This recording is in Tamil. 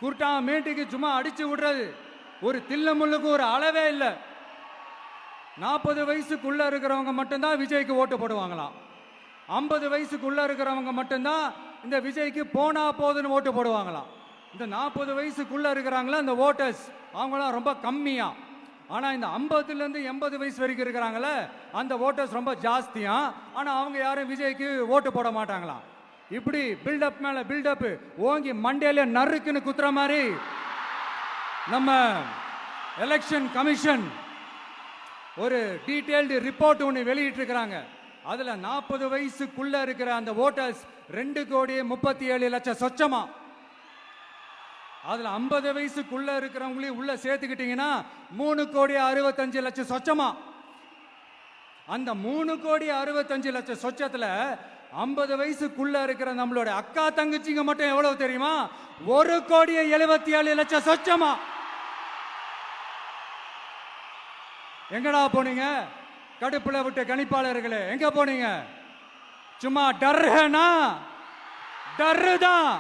குர்டா மேட்டுக்கு சும்மா அடிச்சு விடுறது. ஒரு தில்லமுள்ளுக்கு ஒரு அளவே இல்லை. 40 வயசுக்குள்ள இருக்கிறவங்க மட்டும்தான் விஜய்க்கு ஓட்டு போடுவாங்களாம். 50 வயசுக்குள்ள இருக்கிறவங்க மட்டும்தான் இந்த விஜய்க்கு போனா போதுன்னு ஓட்டு போடுவாங்களாம். இந்த 40 வயசுக்குள்ள இருக்கிறாங்களா இந்த ஓட்டர்ஸ், அவங்களாம் ரொம்ப கம்மியா. ஆனா இந்த 50லேருந்து 80 வயசு வரைக்கும் இருக்கிறாங்களே அந்த ஓட்டர்ஸ் ரொம்ப ஜாஸ்தியா. ஆனா அவங்க யாரும் விஜய்க்கு ஓட்டு போட மாட்டாங்களாம். இப்படி பில்டப் மேல பில்டப் ஓங்கி மண்டையில நறுக்குன்னு குத்துற மாதிரி நம்ம எலெக்ஷன் கமிஷன் ஒரு டீடைல்டு ரிப்போர்ட் ஒன்று வெளியிட்டு இருக்கிறாங்க. அதுல 40 வயசுக்குள்ள இருக்கிற அந்த ஓட்டர்ஸ் 2,37,00,000 சொச்சமா. அதுல 50 வயசுக்குள்ள இருக்கிறவங்களையும் உள்ள சேர்த்துக்கிட்டீங்கன்னா 3,65,00,000 சொச்சமா. அந்த 3,65,00,000 சொச்சத்துல 50 வயசுக்குள்ள இருக்கிற நம்மளோட அக்கா தங்கச்சிங்க மட்டும் எவ்வளவு தெரியுமா? 1,77,00,000 சொச்சமா. எங்கடா போனீங்க கடுப்புல விட்ட கணிப்பாளர்களே? எங்க போனீங்க? சும்மா டர்னா டர்தான்.